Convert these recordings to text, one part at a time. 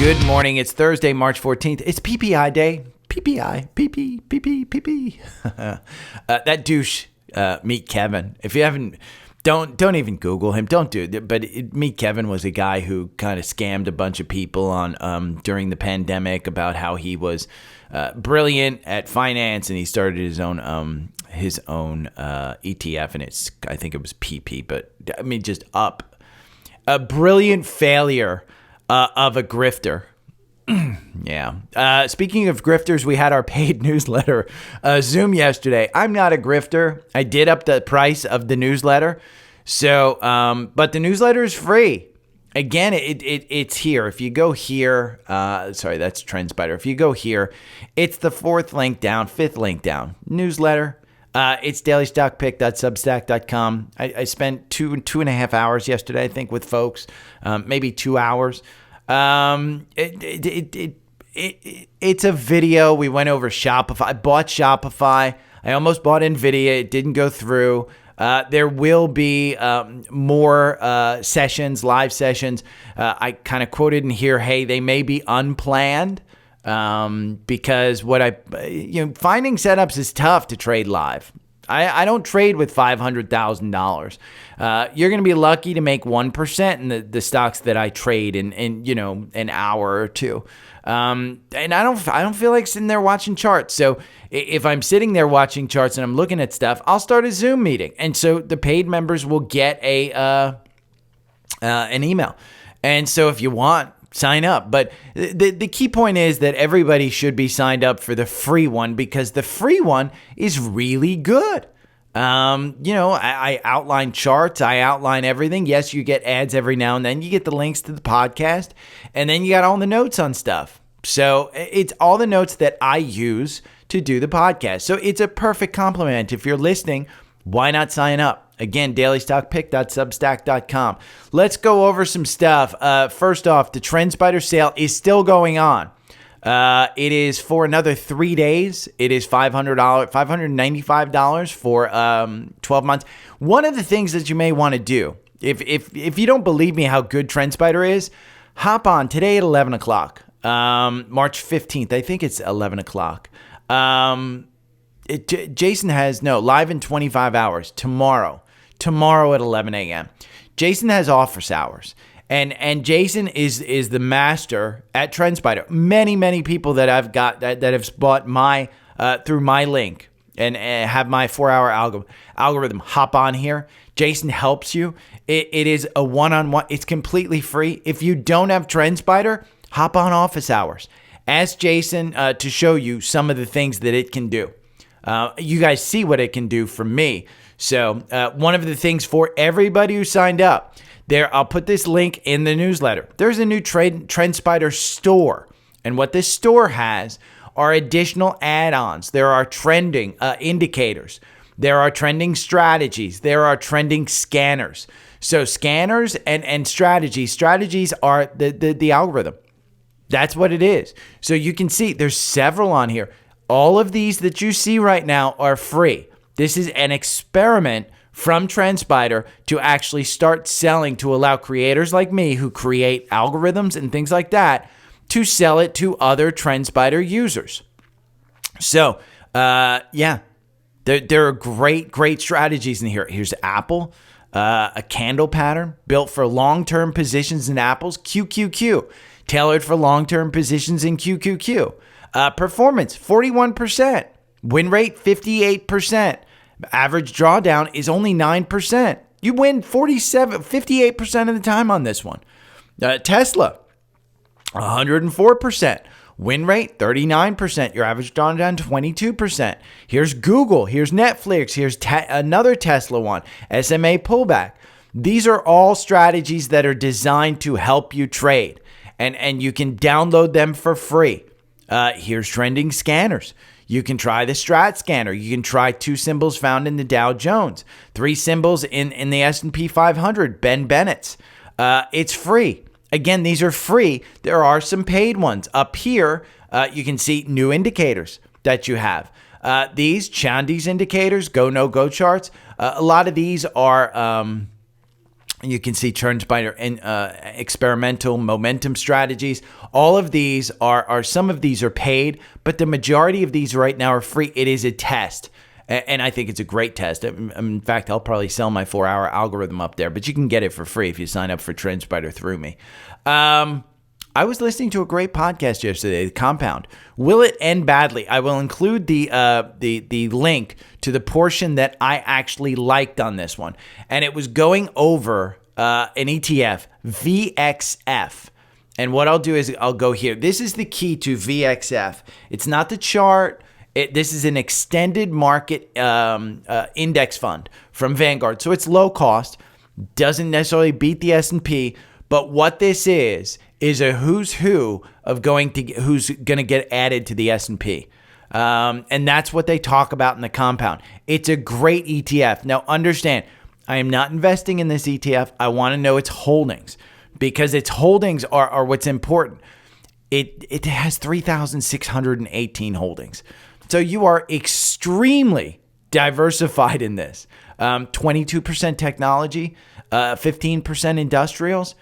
Good morning. It's Thursday, March 14th. It's PPI day. PPI. PP. PP. PP. That douche, Meet Kevin. If you haven't, don't even Google him. Don't do it. But Meet Kevin was a guy who kind of scammed a bunch of people on during the pandemic about how he was brilliant at finance, and he started his own ETF, and I think it was PP. But I mean, just up a brilliant failure of a grifter. Yeah. Speaking of grifters, we had our paid newsletter Zoom yesterday. I'm not a grifter. I did up the price of the newsletter. So, but the newsletter is free. Again, it's here. If you go here, sorry, that's TrendSpider. If you go here, it's the fifth link down, newsletter. It's dailystockpick.substack.com. I spent two and a half hours yesterday, I think, with folks, maybe 2 hours. It's a video. We went over Shopify. I bought Shopify. I almost bought NVDA. It didn't go through. There will be more sessions, live sessions. I kind of quoted in here, hey, they may be unplanned. Because finding setups is tough to trade live. I don't trade with $500,000. You're going to be lucky to make 1% in the stocks that I trade in an hour or two. And I don't feel like sitting there watching charts. So if I'm sitting there watching charts and I'm looking at stuff, I'll start a Zoom meeting. And so the paid members will get an email. And so if you want, sign up. But the key point is that everybody should be signed up for the free one, because the free one is really good. I outline charts. I outline everything. Yes, you get ads every now and then. You get the links to the podcast, and then you got all the notes on stuff. So it's all the notes that I use to do the podcast. So it's a perfect complement. If you're listening, why not sign up? Again, dailystockpick.substack.com. Let's go over some stuff. First off, the TrendSpider sale is still going on. It is for another 3 days. It is $595 for 12 months. One of the things that you may want to do, if you don't believe me how good TrendSpider is, hop on today at 11 o'clock, March 15th. I think it's 11 o'clock. Jason has live in 25 hours tomorrow at 11 a.m. Jason has office hours, and Jason is the master at TrendSpider. Many people that I've got that have bought my through my link and have my 4-hour algorithm hop on here. Jason helps you. It is a one-on-one. It's completely free. If you don't have TrendSpider, hop on office hours. Ask Jason to show you some of the things that it can do. You guys see what it can do for me. So one of the things for everybody who signed up there, I'll put this link in the newsletter. There's a new TrendSpider store. And what this store has are additional add-ons. There are trending indicators. There are trending strategies. There are trending scanners. So scanners and strategies. Strategies are the algorithm. That's what it is. So you can see there's several on here. All of these that you see right now are free. This is an experiment from TrendSpider to actually start selling, to allow creators like me who create algorithms and things like that to sell it to other TrendSpider users. So, there are great strategies in here. Here's Apple, a candle pattern built for long-term positions in Apple's QQQ, tailored for long-term positions in QQQ. Performance, 41%. Win rate, 58%. Average drawdown is only 9%. You win 58% of the time on this one. Tesla, 104%. Win rate, 39%. Your average drawdown, 22%. Here's Google. Here's Netflix. Here's another Tesla one. SMA pullback. These are all strategies that are designed to help you trade. And you can download them for free. Here's trending scanners. You can try the Strat Scanner. You can try 2 symbols found in the Dow Jones, 3 symbols in the S&P 500, Ben Bennett's. It's free. Again, these are free. There are some paid ones. Up here, you can see new indicators that you have. These Chandi's indicators, go, no-go charts. A lot of these are You can see TrendSpider and experimental momentum strategies. All of these are some of these are paid, but the majority of these right now are free. It is a test. And I think it's a great test. In fact, I'll probably sell my 4-hour algorithm up there, but you can get it for free if you sign up for TrendSpider through me. I was listening to a great podcast yesterday, The Compound. Will it end badly? I will include the link to the portion that I actually liked on this one. And it was going over an ETF, VXF. And what I'll do is I'll go here. This is the key to VXF. It's not the chart. This is an extended market index fund from Vanguard. So it's low cost, doesn't necessarily beat the S&P. But what this is a who's who of who's going to get added to the S&P. And that's what they talk about in the Compound. It's a great ETF. Now, understand, I am not investing in this ETF. I want to know its holdings because its holdings are what's important. It has 3,618 holdings. So you are extremely diversified in this. 22% technology, 15% industrials.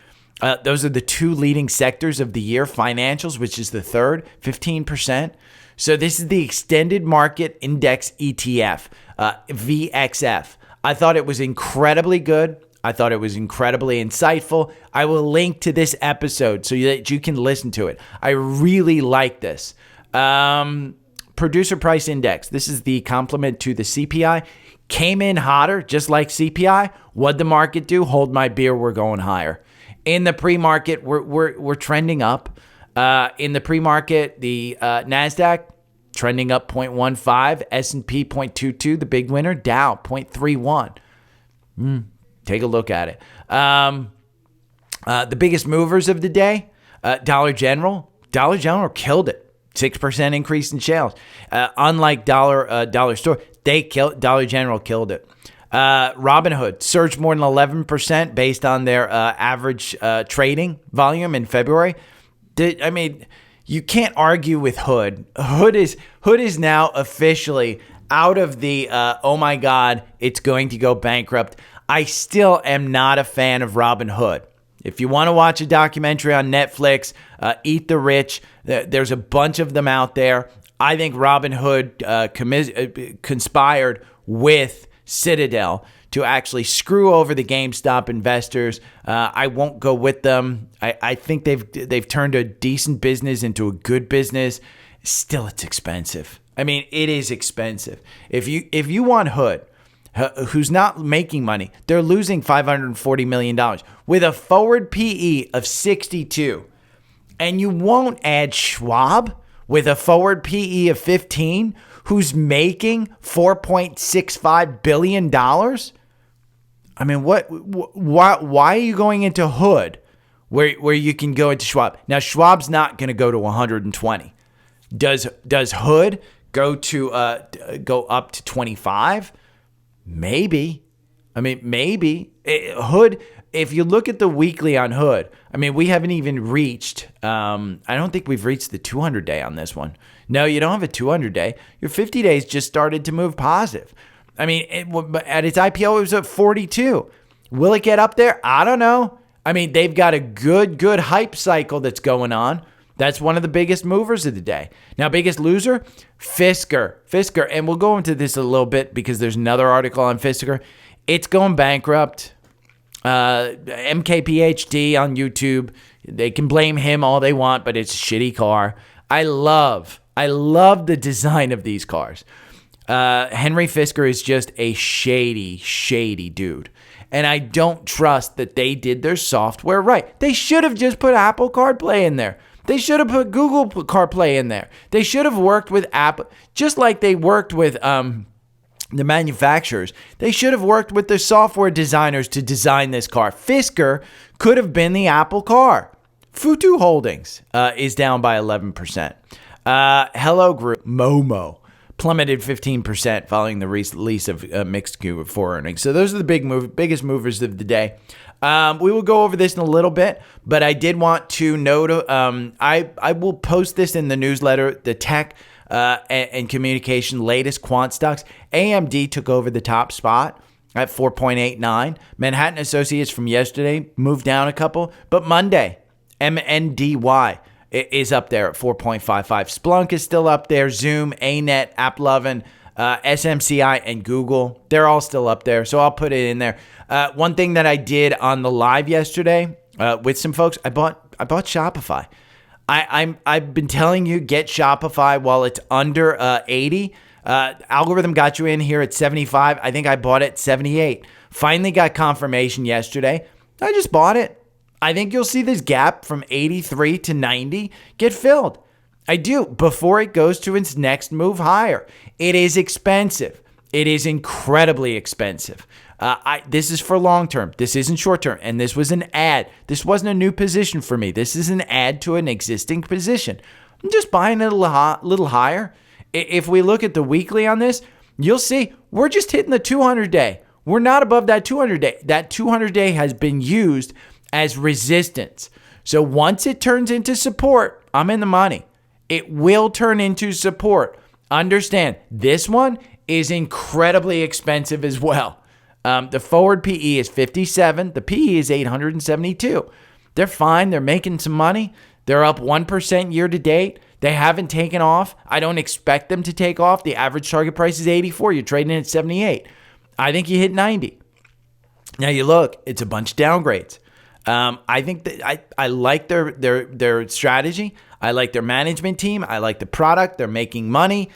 Those are the two leading sectors of the year. Financials, which is the third, 15%. So this is the Extended Market Index ETF, VXF. I thought it was incredibly good. I thought it was incredibly insightful. I will link to this episode so that you can listen to it. I really like this. Producer Price Index. This is the complement to the CPI. Came in hotter, just like CPI. What'd the market do? Hold my beer. We're going higher. In the pre-market, we're trending up. In the pre-market, the NASDAQ trending up 0.15, S&P 0.22, the big winner, Dow 0.31. Take a look at it. The biggest movers of the day, Dollar General. Dollar General killed it. 6% increase in sales. Unlike Dollar Store, Dollar General killed it. Robinhood surged more than 11% based on their average trading volume in February. I mean, you can't argue with Hood. Hood is now officially out of the oh my God, it's going to go bankrupt. I still am not a fan of Robinhood. If you want to watch a documentary on Netflix, Eat the Rich, there's a bunch of them out there. I think Robinhood conspired with Citadel to actually screw over the GameStop investors. I won't go with them. I think they've turned a decent business into a good business. Still, it's expensive. I mean, it is expensive. If you want Hood, who's not making money, they're losing $540 million with a forward PE of 62. And you won't add Schwab with a forward PE of 15, who's making $4.65 billion? I mean, why are you going into Hood where you can go into Schwab? Now, Schwab's not going to go to 120. Does Hood go up to 25? Maybe. I mean, maybe. Hood, if you look at the weekly on Hood, I mean, we haven't even reached, I don't think we've reached the 200-day on this one. No, you don't have a 200-day. Your 50 days just started to move positive. I mean, at its IPO, it was at 42. Will it get up there? I don't know. I mean, they've got a good hype cycle that's going on. That's one of the biggest movers of the day. Now, biggest loser? Fisker. And we'll go into this a little bit because there's another article on Fisker. It's going bankrupt. MKPHD on YouTube. They can blame him all they want, but it's a shitty car. I love the design of these cars. Henry Fisker is just a shady dude. And I don't trust that they did their software right. They should have just put Apple CarPlay in there. They should have put Google CarPlay in there. They should have worked with Apple, just like they worked with the manufacturers. They should have worked with the software designers to design this car. Fisker could have been the Apple car. Futu Holdings is down by 11%. Hello Group, Momo, plummeted 15% following the release of mixed Q4 earnings. So those are the biggest movers of the day. We will go over this in a little bit, but I did want to note, I will post this in the newsletter, the tech and communication latest quant stocks. AMD took over the top spot. at 4.89. Manhattan Associates from yesterday moved down a couple, but Monday, MNDY is up there at 4.55. Splunk is still up there. Zoom, ANET, AppLovin, SMCI, and Google, they're all still up there. So I'll put it in there. One thing that I did on the live yesterday with some folks, I bought Shopify. I've been telling you, get Shopify while it's under 80. Algorithm got you in here at 75. I think I bought it at 78. Finally got confirmation yesterday. I just bought it. I think you'll see this gap from 83 to 90 get filled. I do, before it goes to its next move higher. It is expensive. It is incredibly expensive. This is for long term. This isn't short term. And this was an ad. This wasn't a new position for me. This is an add to an existing position. I'm just buying it a little higher. If we look at the weekly on this, you'll see we're just hitting the 200-day. We're not above that 200-day. That 200-day has been used as resistance. So once it turns into support, I'm in the money. It will turn into support. Understand, this one is incredibly expensive as well. The forward PE is 57. The PE is 872. They're fine. They're making some money. They're up 1% year to date. They haven't taken off. I don't expect them to take off. The average target price is 84. You're trading at 78. I think you hit 90. Now you look, it's a bunch of downgrades. I think that I like their strategy. I like their management team. I like the product. They're making money.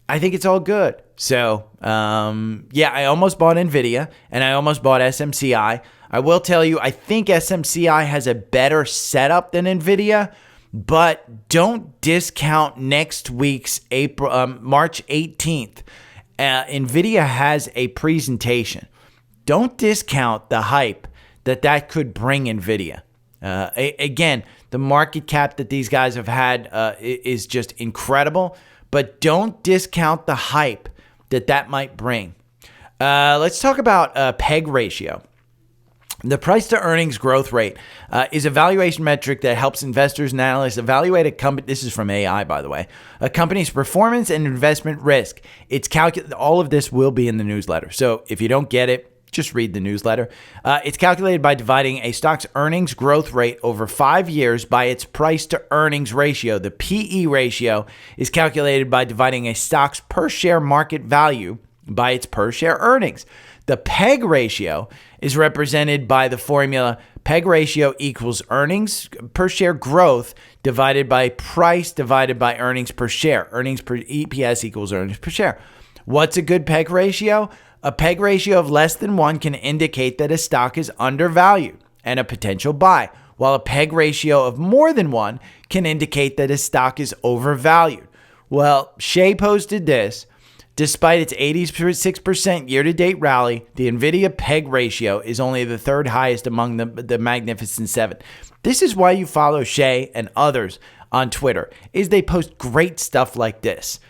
I think it's all good. So, I almost bought NVIDIA and I almost bought SMCI. I will tell you, I think SMCI has a better setup than NVIDIA, but don't discount next week's March 18th. NVIDIA has a presentation. Don't discount the hype that could bring NVIDIA. Again, the market cap that these guys have had is just incredible, but don't discount the hype that might bring. Let's talk about PEG ratio. The price to earnings growth rate is a valuation metric that helps investors and analysts evaluate a company. This is from AI, by the way. A company's performance and investment risk. All of this will be in the newsletter. So if you don't get it, just read the newsletter. It's calculated by dividing a stock's earnings growth rate over 5 years by its price to earnings ratio. The PE ratio is calculated by dividing a stock's per share market value by its per share earnings. The PEG ratio is represented by the formula PEG ratio equals earnings per share growth divided by price divided by earnings per share. Earnings per EPS equals earnings per share. What's a good PEG ratio? A PEG ratio of less than 1 can indicate that a stock is undervalued and a potential buy, while a PEG ratio of more than 1 can indicate that a stock is overvalued. Well, Shay posted this. Despite its 86% year-to-date rally, the NVIDIA PEG ratio is only the third highest among the Magnificent Seven. This is why you follow Shay and others on Twitter, is they post great stuff like this.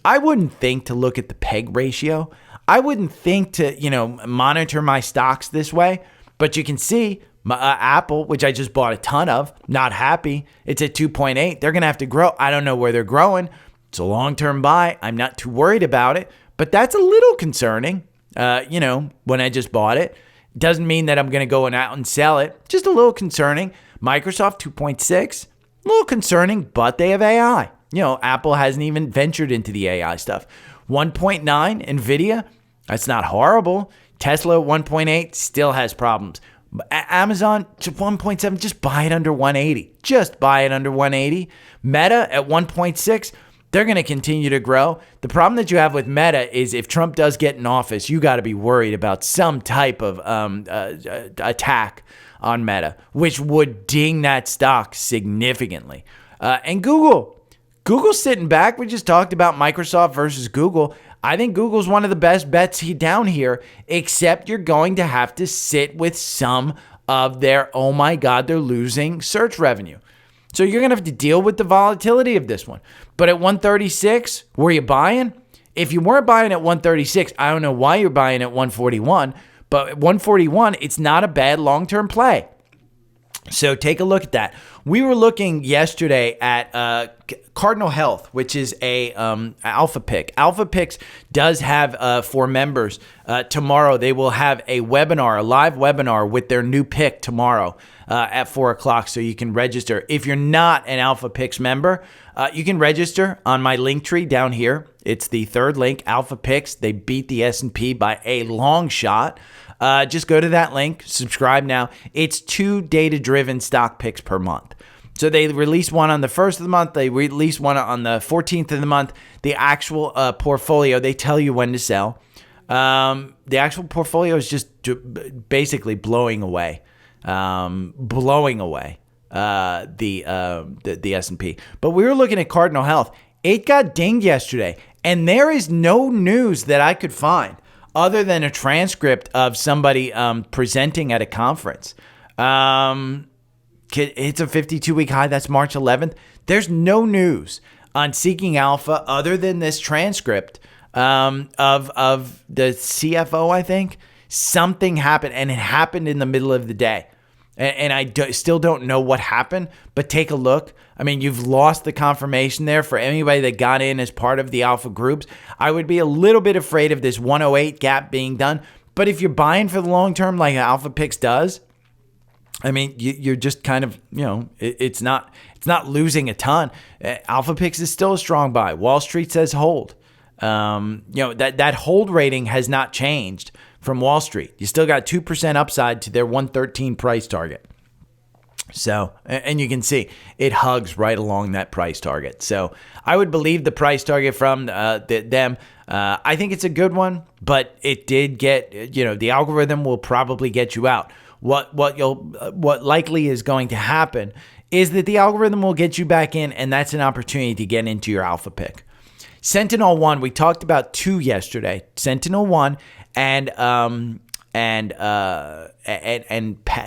I wouldn't think to look at the PEG ratio. I wouldn't think to, monitor my stocks this way, but you can see Apple, which I just bought a ton of, not happy. It's at 2.8. They're going to have to grow. I don't know where they're growing. It's a long-term buy. I'm not too worried about it, but that's a little concerning. When I just bought it, doesn't mean that I'm going to go out and sell it. Just a little concerning. Microsoft 2.6, a little concerning, but they have AI. Apple hasn't even ventured into the AI stuff. 1.9, NVIDIA, that's not horrible. Tesla at 1.8 still has problems. Amazon to 1.7, just buy it under 180. Just buy it under 180. Meta at 1.6, they're going to continue to grow. The problem that you have with Meta is if Trump does get in office, you got to be worried about some type of attack on Meta, which would ding that stock significantly. And Google's sitting back. We just talked about Microsoft versus Google. I think Google's one of the best bets down here, except you're going to have to sit with some of their, oh my God, they're losing search revenue. So you're going to have to deal with the volatility of this one. But at 136, were you buying? If you weren't buying at 136, I don't know why you're buying at 141. But at 141, it's not a bad long-term play. So take a look at that. We were looking yesterday at Cardinal Health, which is a Alpha Pick. Alpha Picks does have for members tomorrow. They will have a webinar, a live webinar with their new pick tomorrow at 4 o'clock. So you can register. If you're not an Alpha Picks member, you can register on my link tree down here. It's the third link, Alpha Picks. They beat the S&P by a long shot. Just go to that link, subscribe now. It's 2 data-driven stock picks per month. So they release one on the 1st of the month. They release one on the 14th of the month. The actual portfolio, they tell you when to sell. The actual portfolio is just basically blowing away the S&P. But we were looking at Cardinal Health. It got dinged yesterday, and there is no news that I could find other than a transcript of somebody presenting at a conference. It's a 52-week high. That's March 11th. There's no news on Seeking Alpha other than this transcript of the CFO, I think. Something happened, and it happened in the middle of the day. And I still don't know what happened, but take a look. I mean, you've lost the confirmation there for anybody that got in as part of the alpha groups. I would be a little bit afraid of this 108 gap being done. But if you're buying for the long term like Alpha Picks does, I mean, you're just kind of, it's not losing a ton. Alpha Picks is still a strong buy. Wall Street says hold. That hold rating has not changed from Wall Street. You still got 2% upside to their 113 price target. So, and you can see it hugs right along that price target. So I would believe the price target from them. I think it's a good one, but it did get, the algorithm will probably get you out. What likely is going to happen is that the algorithm will get you back in, and that's an opportunity to get into your alpha pick. Sentinel-1, we talked about 2 yesterday. Sentinel-1 and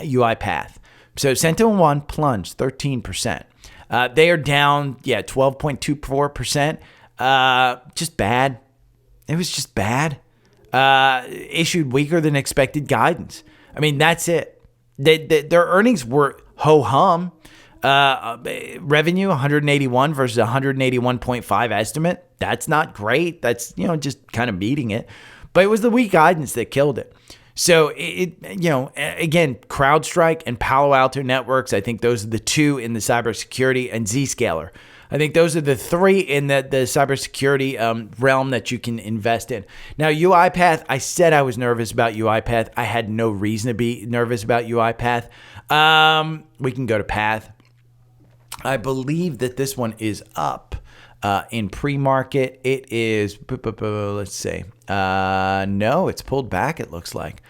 UiPath. So Sentinel-1 plunged 13%. They are down, 12.24%. Just bad. It was just bad. Issued weaker than expected guidance. I mean, that's it. Their earnings were ho-hum. Revenue 181 versus 181.5 estimate. That's not great. That's, just kind of beating it. But it was the weak guidance that killed it. So again, CrowdStrike and Palo Alto Networks, I think those are the 2 in the cybersecurity, and Zscaler. I think those are the 3 in the cybersecurity realm that you can invest in. Now, UiPath, I said I was nervous about UiPath. I had no reason to be nervous about UiPath. We can go to Path. I believe that this one is up in pre-market. It is, let's see. No, it's pulled back, it looks like.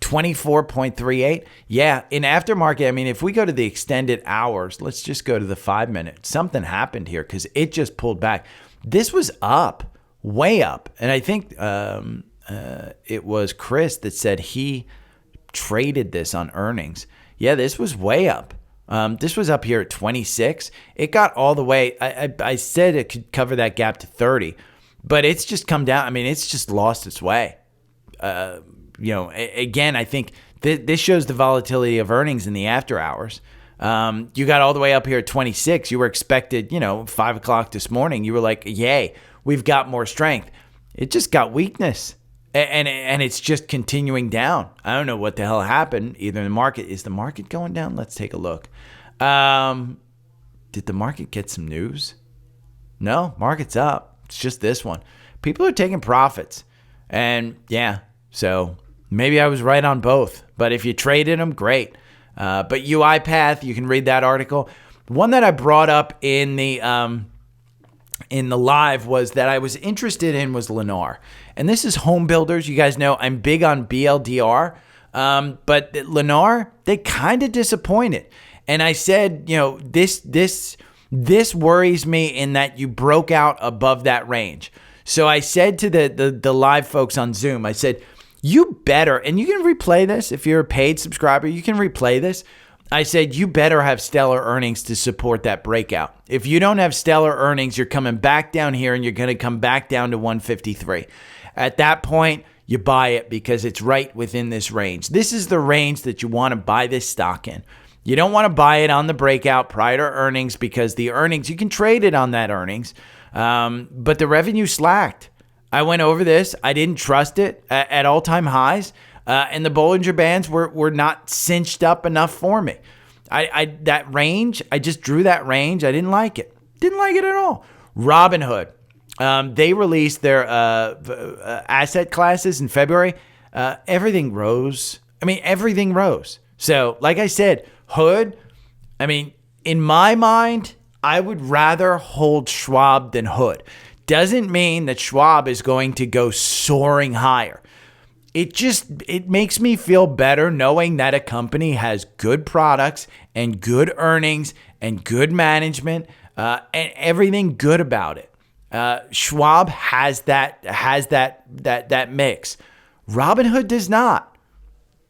24.38. Yeah, in aftermarket, I mean, if we go to the extended hours, let's just go to the 5-minute. Something happened here because it just pulled back. This was up, way up. And I think it was Chris that said he traded this on earnings. Yeah, this was way up. This was up here at 26. It got all the way. I said it could cover that gap to 30, but it's just come down. I mean, it's just lost its way. Again, I think this shows the volatility of earnings in the after hours. You got all the way up here at 26. You were expected, 5 o'clock this morning. You were like, yay, we've got more strength. It just got weakness. And it's just continuing down. I don't know what the hell happened. Either the market, is the market going down? Let's take a look. Did the market get some news? No, market's up. It's just this one. People are taking profits. And so maybe I was right on both. But if you traded them, great. But UiPath, you can read that article. One that I brought up in the live was that I was interested in was Lennar. And this is home builders. You guys know I'm big on BLDR. But Lennar, they kind of disappointed. And I said, this worries me in that you broke out above that range. So I said to the live folks on Zoom, I said, you better, and you can replay this. If you're a paid subscriber, you can replay this. I said, you better have stellar earnings to support that breakout. If you don't have stellar earnings, you're coming back down here and you're going to come back down to 153. At that point, you buy it because it's right within this range. This is the range that you want to buy this stock in. You don't want to buy it on the breakout prior to earnings because the earnings, you can trade it on that earnings, but the revenue slacked. I went over this. I didn't trust it at all-time highs, and the Bollinger Bands were not cinched up enough for me. That range, I just drew that range. I didn't like it. Didn't like it at all. Robinhood, they released their asset classes in February. Everything rose. I mean, everything rose. So, like I said, Hood, I mean, in my mind, I would rather hold Schwab than Hood. Doesn't mean that Schwab is going to go soaring higher. It makes me feel better knowing that a company has good products and good earnings and good management and everything good about it. Schwab has that mix. Robinhood does not.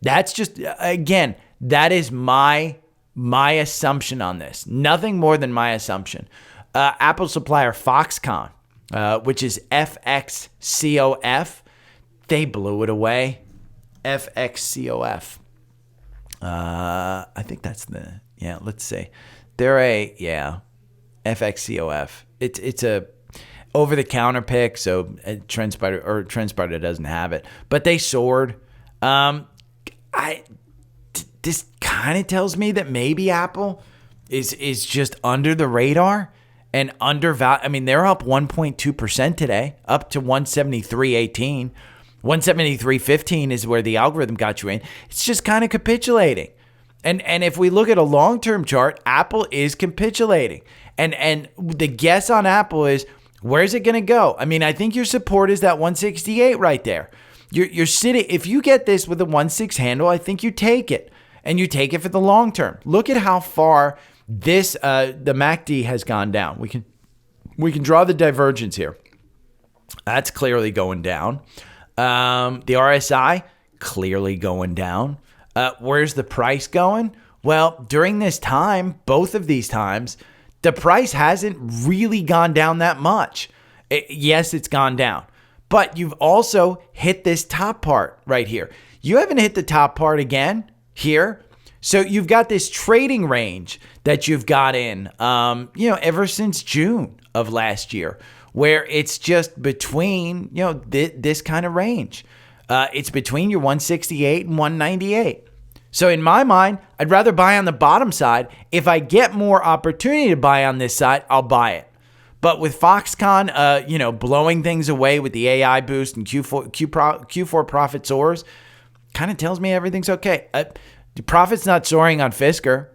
That's just, again, that is my assumption on this. Nothing more than my assumption. Apple supplier Foxconn, which is FXCOF, they blew it away. FXCOF. I think that's let's see. They're FXCOF. It's a over-the-counter pick, so TrendSpider doesn't have it. But they soared. This kind of tells me that maybe Apple is just under the radar and undervalued. I mean, they're up 1.2% today, up to 173.18. 173.15 is where the algorithm got you in. It's just kind of capitulating. And if we look at a long-term chart, Apple is capitulating. And the guess on Apple is, where's it going to go? I mean, I think your support is that 168 right there. You're sitting, if you get this with a 1.6 handle, I think you take it. And you take it for the long term. Look at how far this the MACD has gone down. We can draw the divergence here. That's clearly going down. The RSI clearly going down. Where's the price going? Well, during this time, both of these times, the price hasn't really gone down that much. Yes, it's gone down. But you've also hit this top part right here. You haven't hit the top part again here. So you've got this trading range that you've got in, ever since June of last year, where it's just between, this kind of range. It's between your 168 and 198. So in my mind, I'd rather buy on the bottom side. If I get more opportunity to buy on this side, I'll buy it. But with Foxconn, blowing things away with the AI boost and Q4 profit soars, kind of tells me everything's okay. The profit's not soaring on Fisker.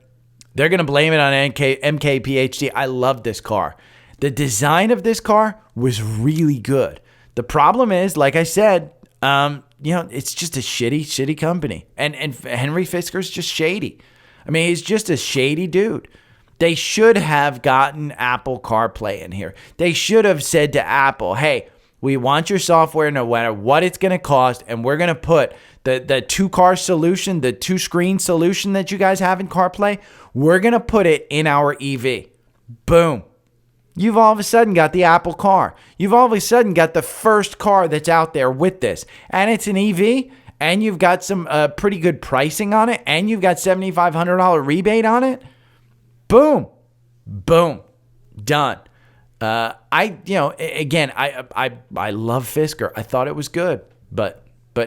They're going to blame it on MKPHD. I love this car. The design of this car was really good. The problem is, like I said, it's just a shitty company. And Henry Fisker's just shady. I mean, he's just a shady dude. They should have gotten Apple CarPlay in here. They should have said to Apple, hey, we want your software no matter what it's going to cost, and we're going to put the two-car solution, the two-screen solution that you guys have in CarPlay, we're going to put it in our EV. Boom. You've all of a sudden got the Apple car. You've all of a sudden got the first car that's out there with this. And it's an EV, and you've got some pretty good pricing on it, and you've got $7,500 rebate on it. Boom. Boom. Done. I love Fisker. I thought it was good, but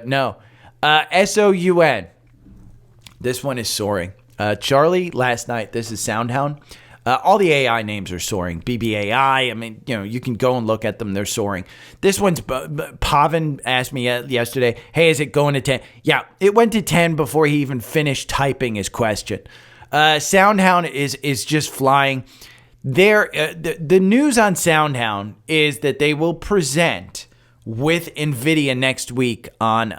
no. SOUN. This one is soaring. Charlie last night. This is SoundHound. All the AI names are soaring. BBAI. I mean, you can go and look at them. They're soaring. This one's Pavan asked me yesterday, hey, is it going to 10? Yeah, it went to 10 before he even finished typing his question. SoundHound is just flying. The news on SoundHound is that they will present with NVIDIA next week on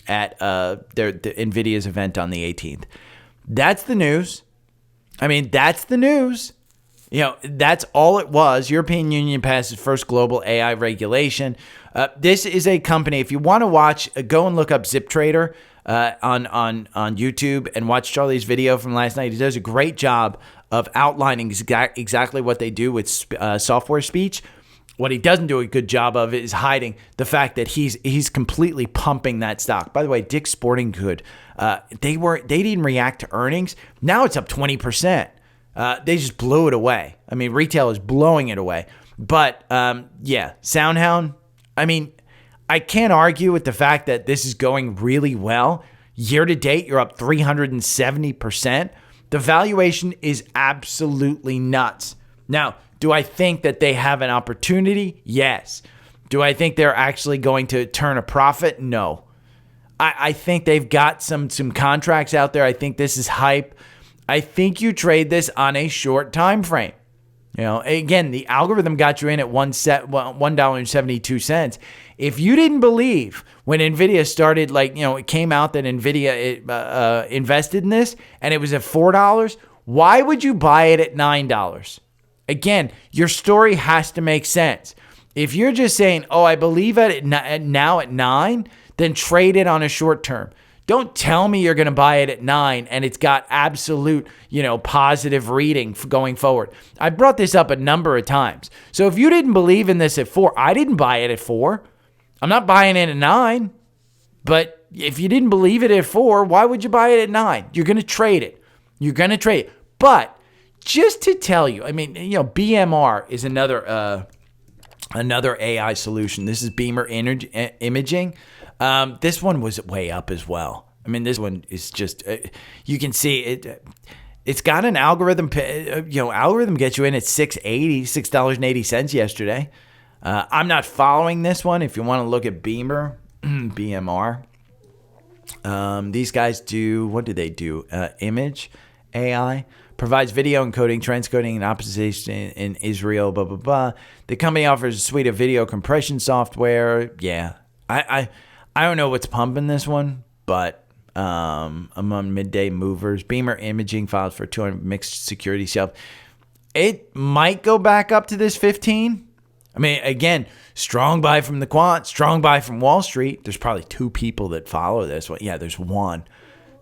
at the NVIDIA's event on the 18th. That's the news. I mean, that's the news. That's all it was. European Union passes first global AI regulation. This is a company, if you want to watch, go and look up ZipTrader on YouTube and watch Charlie's video from last night. He does a great job of outlining exactly what they do with software speech. What he doesn't do a good job of is hiding the fact that he's completely pumping that stock. By the way, Dick's Sporting Good, they didn't react to earnings. Now it's up 20%. They just blew it away. I mean, retail is blowing it away. But yeah, SoundHound. I mean, I can't argue with the fact that this is going really well. Year to date, you're up 370%. The valuation is absolutely nuts. Now, do I think that they have an opportunity? Yes. Do I think they're actually going to turn a profit? No. I think they've got some contracts out there. I think this is hype. I think you trade this on a short time frame. You know, again, the algorithm got you in at $1.72. If you didn't believe when NVIDIA started, it came out that NVIDIA invested in this and it was at $4, why would you buy it at $9? Again, your story has to make sense. If you're just saying, oh, I believe it now at 9, then trade it on a short term. Don't tell me you're going to buy it at 9 and it's got absolute, positive reading going forward. I brought this up a number of times. So if you didn't believe in this at 4, I didn't buy it at 4. I'm not buying it at 9. But if you didn't believe it at 4, why would you buy it at 9? You're going to trade it. But just to tell you, I mean, BMR is another AI solution. This is Beamer Imaging. This one was way up as well. I mean, this one is just, you can see it. It's got an algorithm. Algorithm gets you in at $6.80 yesterday. I'm not following this one. If you want to look at Beamer, BMR, these guys do, what do they do? Image AI. Provides video encoding, transcoding, and optimization in Israel, blah, blah, blah. The company offers a suite of video compression software. Yeah. I don't know what's pumping this one, but among midday movers, Beamer Imaging files for 200 mixed security shelf. It might go back up to this 15. I mean, again, strong buy from the quant, strong buy from Wall Street. There's probably 2 people that follow this one. Yeah, there's one.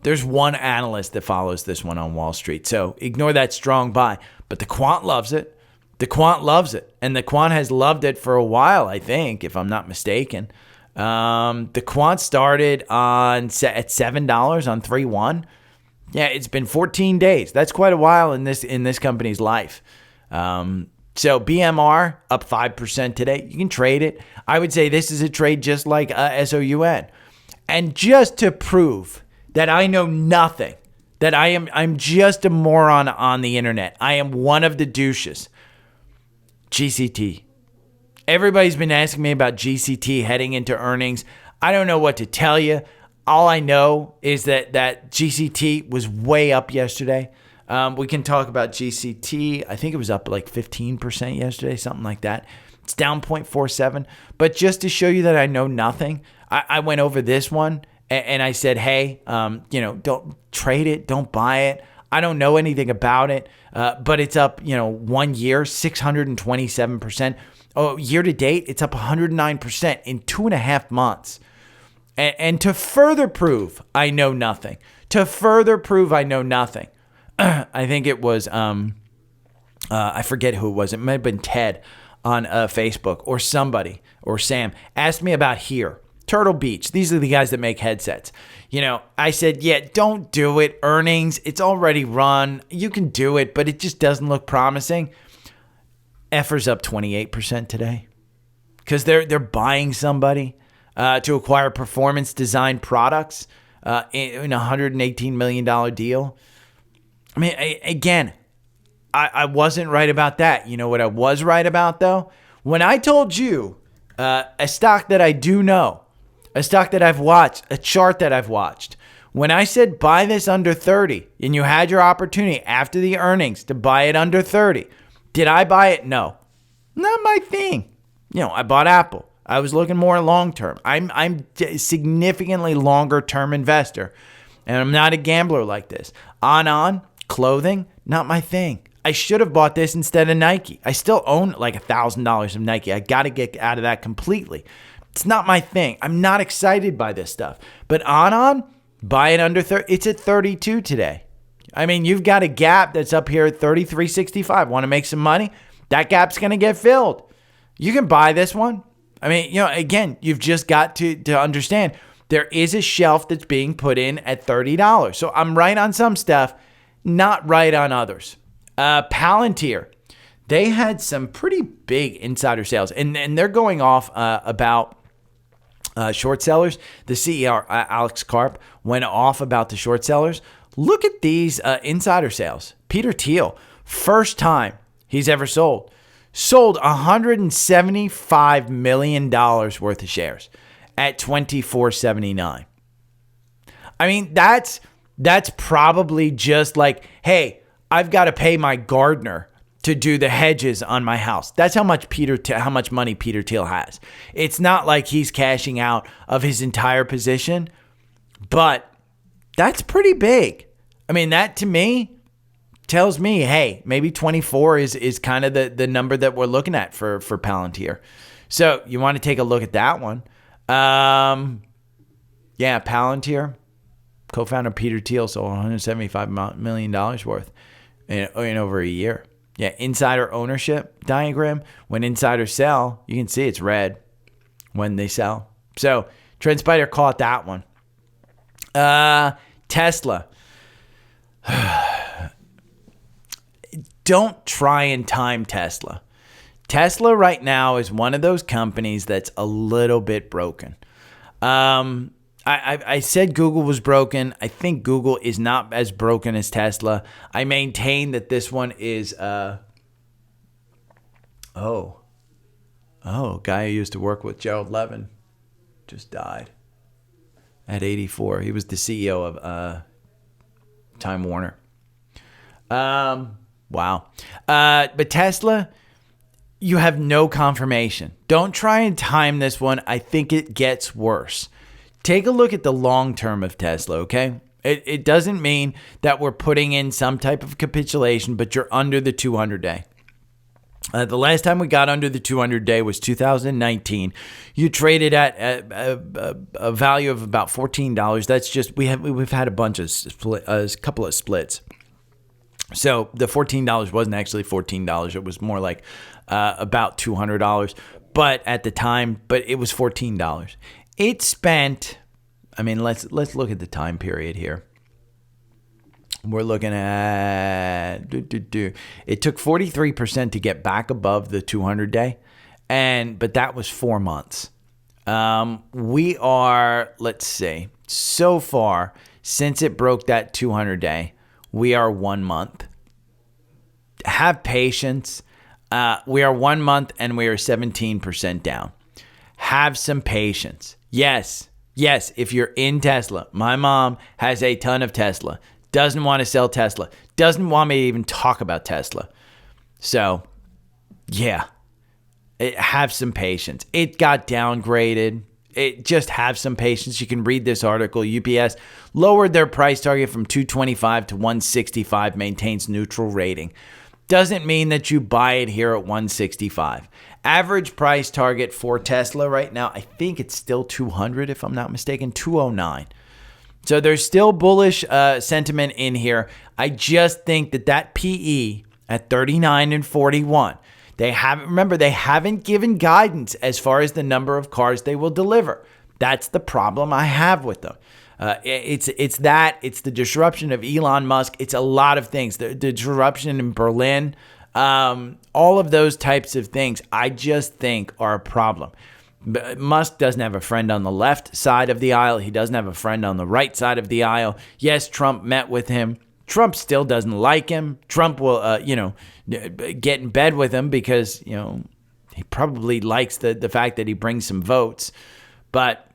There's one analyst that follows this one on Wall Street. So ignore that strong buy. But the quant loves it. The quant loves it. And the quant has loved it for a while, I think, if I'm not mistaken. The quant started at $7 on 3/1. Yeah, it's been 14 days. That's quite a while in this company's life. So BMR up 5% today. You can trade it. I would say this is a trade just like SOUN. And just to prove that I know nothing, that I'm just a moron on the internet. I am one of the douches. GCT. Everybody's been asking me about GCT heading into earnings. I don't know what to tell you. All I know is that GCT was way up yesterday. We can talk about GCT. I think it was up like 15% yesterday, something like that. It's down 0.47. But just to show you that I know nothing, I went over this one. And I said, hey, don't trade it. Don't buy it. I don't know anything about it, but it's up, 1 year, 627%. Oh, year to date, it's up 109% in 2.5 months. And to further prove I know nothing, I think it was, I forget who it was. It might have been Ted on Facebook or somebody or Sam asked me about here. Turtle Beach. These are the guys that make headsets. I said, yeah, don't do it. Earnings, it's already run. You can do it, but it just doesn't look promising. Effer's up 28% today because they're buying somebody to acquire performance design products in a $118 million deal. I mean, again, I wasn't right about that. You know what I was right about, though? When I told you a stock that I do know, a stock that I've watched, a chart that I've watched. When I said buy this under 30 and you had your opportunity after the earnings to buy it under 30, did I buy it? No. Not my thing. I bought Apple. I was looking more long-term. I'm a significantly longer-term investor, and I'm not a gambler like this. On, clothing, not my thing. I should have bought this instead of Nike. I still own like $1,000 of Nike. I got to get out of that completely. It's not my thing. I'm not excited by this stuff. But on, buy it under 30. It's at 32 today. I mean, you've got a gap that's up here at 33.65. Want to make some money? That gap's going to get filled. You can buy this one. I mean, again, you've just got to understand there is a shelf that's being put in at $30. So I'm right on some stuff, not right on others. Palantir, they had some pretty big insider sales, and they're going off about short sellers. The CEO, Alex Karp, went off about the short sellers. Look at these insider sales. Peter Thiel, first time he's ever sold $175 million worth of shares at $24.79. I mean, that's probably just like, hey, I've got to pay my gardener to do the hedges on my house. That's how much money Peter Thiel has. It's not like he's cashing out of his entire position, but that's pretty big. I mean, that to me tells me, hey, maybe 24 is kind of the number that we're looking at for Palantir. So you want to take a look at that one. Palantir, co-founder Peter Thiel sold $175 million worth in over a year. Yeah, insider ownership diagram. When insiders sell, you can see it's red when they sell. So TrendSpider caught that one. Tesla. Don't try and time Tesla. Tesla right now is one of those companies that's a little bit broken. I said Google was broken. I think Google is not as broken as Tesla. I maintain that this one is guy who used to work with Gerald Levin just died at 84. He was the CEO of Time Warner. Wow. But Tesla, you have no confirmation. Don't try and time this one. I think it gets worse. Take a look at the long term of Tesla, okay? It doesn't mean that we're putting in some type of capitulation, but you're under the 200-day. The last time we got under the 200-day was 2019. You traded at a value of about $14. That's just we've had a bunch of couple of splits. So the $14 wasn't actually $14. It was more like about $200. But at the time, it was $14. It spent. I mean, let's look at the time period here. We're looking at it took 43% to get back above the 200-day, but that was 4 months. We are, let's see, so far since it broke that 200-day, we are 1 month. Have patience. We are 1 month and we are 17% down. Have some patience. Yes, if you're in Tesla, my mom has a ton of Tesla. Doesn't want to sell Tesla. Doesn't want me to even talk about Tesla. So, yeah. Have some patience. It got downgraded. Just have some patience. You can read this article. UPS lowered their price target from $225 to $165, maintains neutral rating. Doesn't mean that you buy it here at $165. Average price target for Tesla right now, I think it's still $200 if I'm not mistaken, $209. So there's still bullish sentiment in here. I just think that PE at 39 and 41, they haven't given guidance as far as the number of cars they will deliver. That's the problem I have with them. It's the disruption of Elon Musk. It's a lot of things. The disruption in Berlin, all of those types of things, I just think are a problem. Musk doesn't have a friend on the left side of the aisle. He doesn't have a friend on the right side of the aisle. Yes, Trump met with him. Trump still doesn't like him. Trump will, get in bed with him because, he probably likes the fact that he brings some votes. But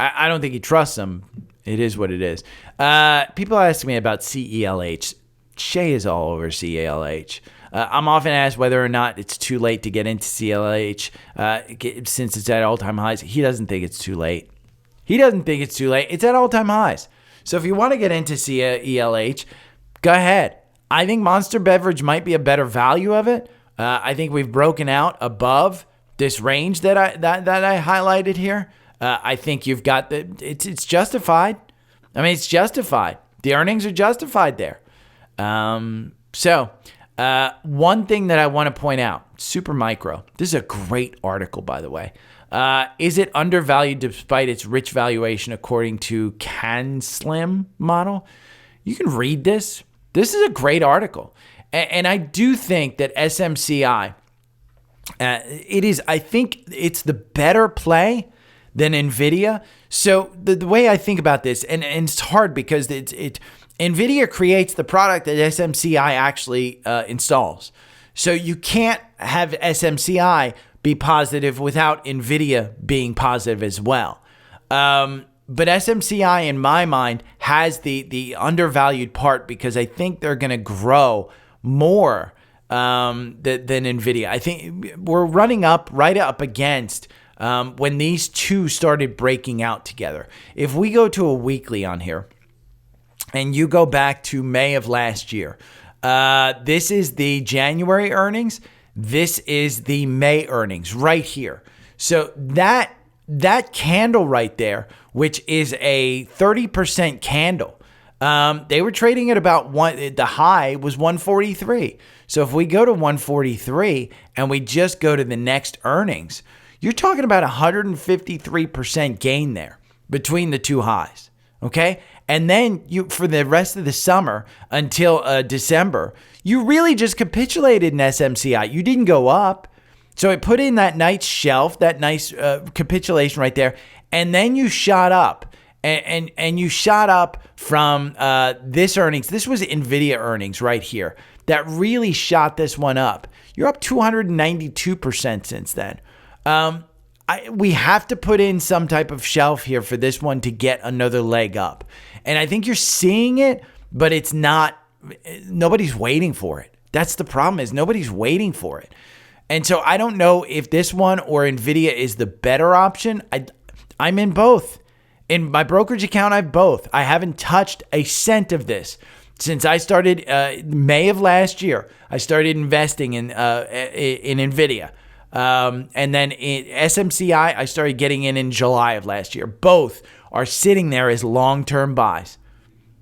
I don't think he trusts him. It is what it is. People ask me about CELH. Shay is all over CELH. I'm often asked whether or not it's too late to get into CLH since it's at all-time highs. He doesn't think it's too late. It's at all-time highs. So if you want to get into CELH, go ahead. I think Monster Beverage might be a better value of it. I think we've broken out above this range that I highlighted here. I think you've got it's justified. I mean, it's justified. The earnings are justified there. One thing that I want to point out, Super Micro. This is a great article, by the way. Is it undervalued despite its rich valuation according to CanSlim model? You can read this. This is a great article. And I do think that SMCI, I think it's the better play than NVIDIA. So the way I think about this, and it's hard because NVIDIA creates the product that SMCI actually installs. So you can't have SMCI be positive without NVIDIA being positive as well. But SMCI, in my mind, has the undervalued part because I think they're going to grow more than NVIDIA. I think we're running right up against when these two started breaking out together. If we go to a weekly on here, and you go back to May of last year, this is the January earnings. This is the May earnings right here. So that candle right there, which is a 30% candle, they were trading at about the high was 143. So if we go to 143 and we just go to the next earnings, you're talking about 153% gain there between the two highs. Okay. And then for the rest of the summer until December, you really just capitulated in SMCI. You didn't go up. So it put in that nice shelf, that nice capitulation right there. And then you shot up. And you shot up from this earnings. This was NVIDIA earnings right here that really shot this one up. You're up 292% since then. We have to put in some type of shelf here for this one to get another leg up. And I think you're seeing it, but it's not, nobody's waiting for it. That's the problem, is nobody's waiting for it. And so I don't know if this one or NVIDIA is the better option. I'm in both. In my brokerage account, I have both. I haven't touched a cent of this since I started May of last year. I started investing in NVIDIA. And then in SMCI, I started getting in July of last year. Both are sitting there as long-term buys.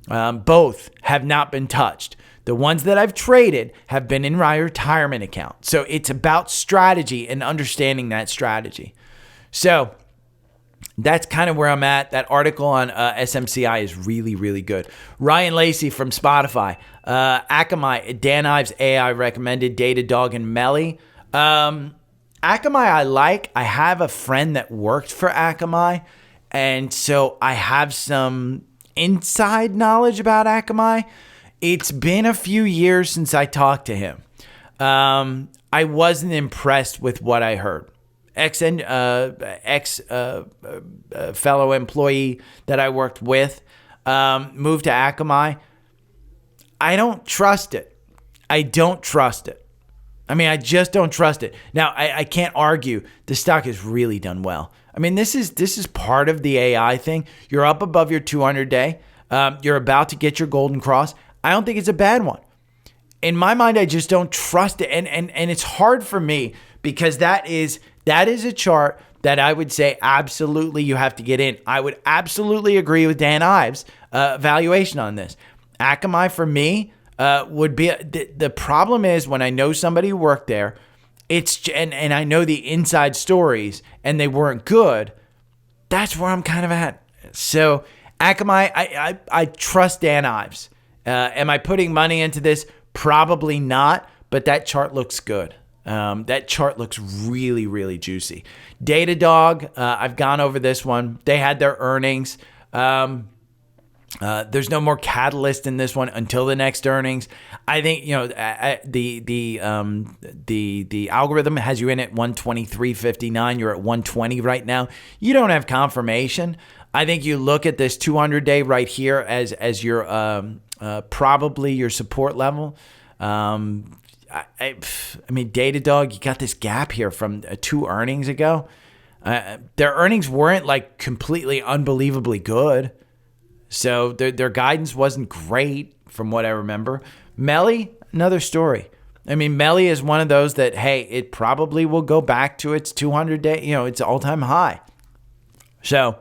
Both have not been touched. The ones that I've traded have been in my retirement account. So it's about strategy and understanding that strategy. So that's kind of where I'm at. That article on SMCI is really, really good. Ryan Lacey from Spotify. Akamai, Dan Ives AI recommended, Datadog, and Melly. Akamai I like. I have a friend that worked for Akamai, and so I have some inside knowledge about Akamai. It's been a few years since I talked to him. I wasn't impressed with what I heard. Ex fellow employee that I worked with moved to Akamai. I don't trust it. I mean, I just don't trust it. Now, I can't argue the stock has really done well. I mean, this is part of the AI thing. You're up above your 200-day. You're about to get your golden cross. I don't think it's a bad one. In my mind, I just don't trust it. And it's hard for me because that is a chart that I would say absolutely you have to get in. I would absolutely agree with Dan Ives' valuation on this. Akamai for me would be the problem is when I know somebody who worked there, and I know the inside stories and they weren't good. That's where I'm kind of at. So Akamai, I trust Dan Ives. Am I putting money into this? Probably not, but that chart looks good. That chart looks really, really juicy. Datadog, I've gone over this one. They had their earnings. There's no more catalyst in this one until the next earnings. I think the algorithm has you in at 123.59. You're at 120 right now. You don't have confirmation. I think you look at this 200-day right here as your probably your support level. I mean, Datadog, you got this gap here from 2 earnings ago. Their earnings weren't like completely unbelievably good. So their guidance wasn't great from what I remember. Melly, another story. I mean, Melly is one of those that, hey, it probably will go back to its 200-day, its all-time high. So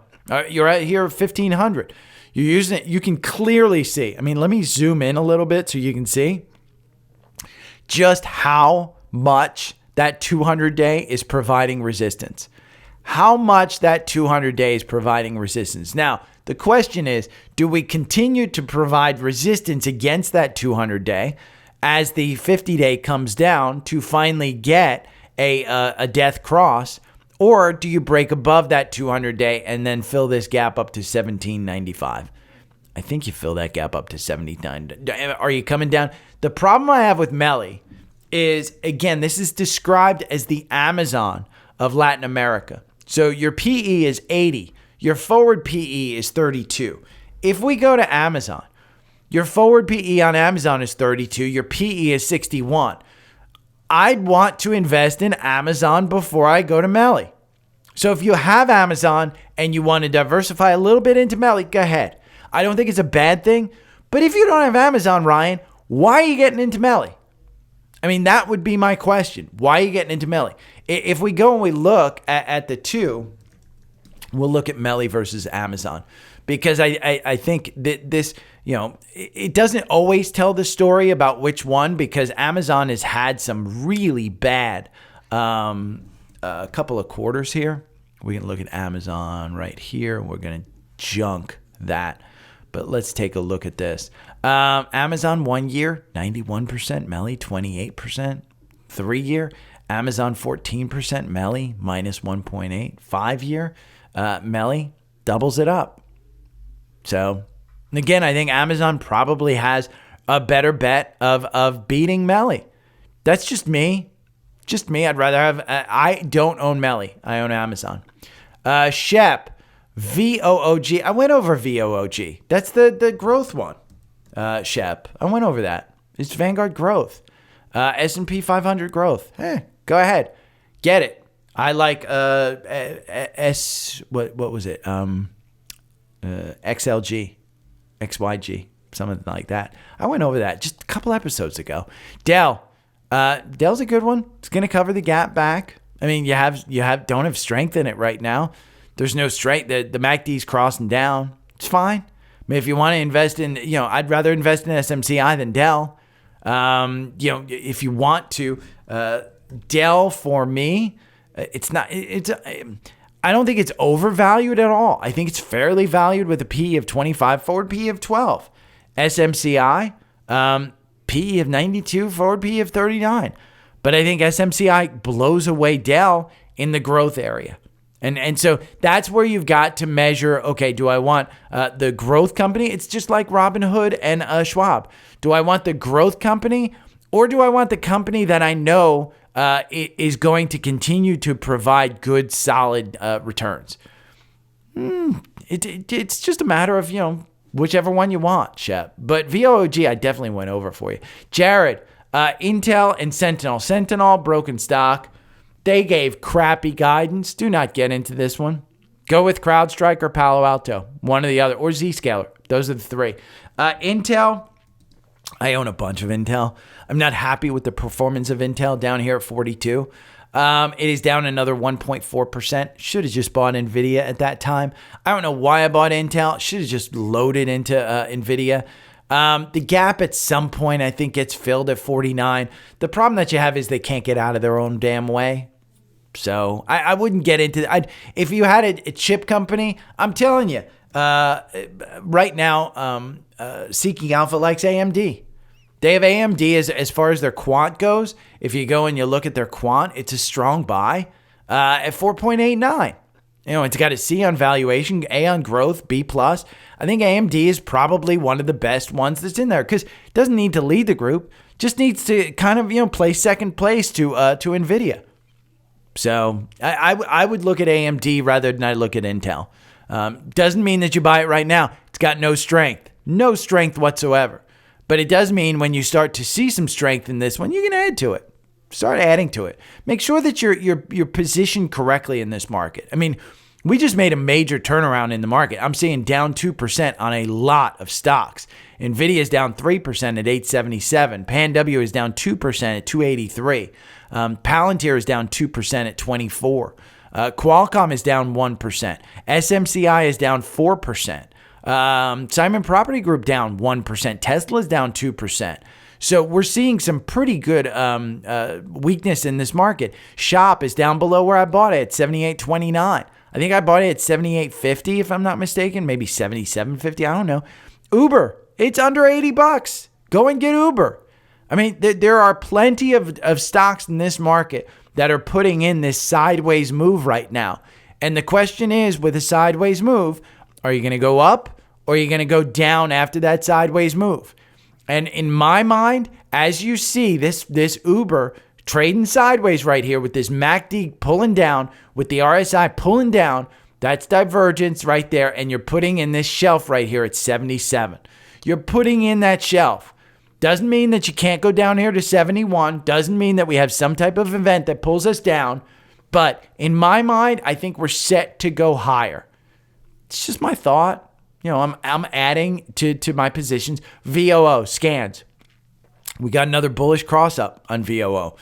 you're at here 1,500. You're using it. You can clearly see. I mean, let me zoom in a little bit so you can see just how much that 200-day is providing resistance. How much that 200-day is providing resistance. Now, the question is, do we continue to provide resistance against that 200-day as the 50-day comes down to finally get a death cross, or do you break above that 200-day and then fill this gap up to 1795? I think you fill that gap up to 79. Are you coming down? The problem I have with Melly is, again, this is described as the Amazon of Latin America. So your PE is 80. Your forward PE is 32. If we go to Amazon, your forward PE on Amazon is 32. Your PE is 61. I'd want to invest in Amazon before I go to Melly. So if you have Amazon and you want to diversify a little bit into Melly, go ahead. I don't think it's a bad thing. But if you don't have Amazon, Ryan, why are you getting into Melly? I mean, that would be my question. Why are you getting into Melly? If we go and we look at the two, we'll look at Melly versus Amazon. Because I think that this, it doesn't always tell the story about which one, because Amazon has had some really bad a couple of quarters here. We can look at Amazon right here. We're going to junk that. But let's take a look at this. Amazon 1 year, 91%, Melly 28%. 3 year, Amazon 14%, Melly minus 1.8. 5 year, Melly doubles it up. So, again, I think Amazon probably has a better bet of beating Melly. That's just me. Just me. I'd rather have... I don't own Melly. I own Amazon. Shep, VOOG. I went over VOOG. That's the growth one. Shep. I went over that. It's Vanguard growth. S&P 500 growth. Go ahead. Get it. I like what was it? XLG, XYG, something like that. I went over that just a couple episodes ago. Dell. Dell's a good one. It's going to cover the gap back. I mean, don't have strength in it right now. There's no strength. The MACD's crossing down. It's fine. I mean, if you want to invest in, I'd rather invest in SMCI than Dell. If you want to, Dell for me, I don't think it's overvalued at all. I think it's fairly valued with a PE of 25, forward PE of 12. SMCI, PE of 92, forward PE of 39. But I think SMCI blows away Dell in the growth area. And so that's where you've got to measure, okay, do I want the growth company? It's just like Robinhood and Schwab. Do I want the growth company, or do I want the company that I know is going to continue to provide good, solid returns? It's just a matter of, whichever one you want, Shep. But VOOG, I definitely went over for you. Jared, Intel and Sentinel. Sentinel, broken stock. They gave crappy guidance. Do not get into this one. Go with CrowdStrike or Palo Alto, one or the other, or Zscaler. Those are the three. Intel, I own a bunch of Intel. I'm not happy with the performance of Intel down here at 42. It is down another 1.4%. Should have just bought NVDA at that time. I don't know why I bought Intel. Should have just loaded into NVIDIA. The gap at some point, I think, gets filled at 49. The problem that you have is they can't get out of their own damn way. So I wouldn't get into it. If you had a chip company, I'm telling you, right now, Seeking Alpha likes AMD. They have AMD as far as their quant goes. If you go and you look at their quant, it's a strong buy at 4.89. It's got a C on valuation, A on growth, B+. I think AMD is probably one of the best ones that's in there because it doesn't need to lead the group, just needs to kind of, play second place to NVIDIA. So I would look at AMD rather than I look at Intel. Doesn't mean that you buy it right now. It's got no strength whatsoever. But it does mean when you start to see some strength in this one, you can add to it. Start adding to it. Make sure that you're positioned correctly in this market. I mean, we just made a major turnaround in the market. I'm seeing down 2% on a lot of stocks. NVIDIA is down 3% at 877. PanW is down 2% at 283. Palantir is down 2% at 24. Qualcomm is down 1%. SMCI is down 4%. Simon Property Group down 1%. Tesla's down 2%. So we're seeing some pretty good weakness in this market. Shop is down below where I bought it at 78.29. I think I bought it at 78.50 if I'm not mistaken, maybe 77.50. I don't know. Uber, it's under $80. Go and get Uber. I mean, there are plenty of stocks in this market that are putting in this sideways move right now. And the question is, with a sideways move, are you going to go up or are you going to go down after that sideways move? And in my mind, as you see this Uber trading sideways right here with this MACD pulling down, with the RSI pulling down, that's divergence right there. And you're putting in this shelf right here at 77. You're putting in that shelf. Doesn't mean that you can't go down here to 71. Doesn't mean that we have some type of event that pulls us down. But in my mind, I think we're set to go higher. It's just my thought. You know, I'm adding to my positions. VOO, scans. We got another bullish cross up on VOO.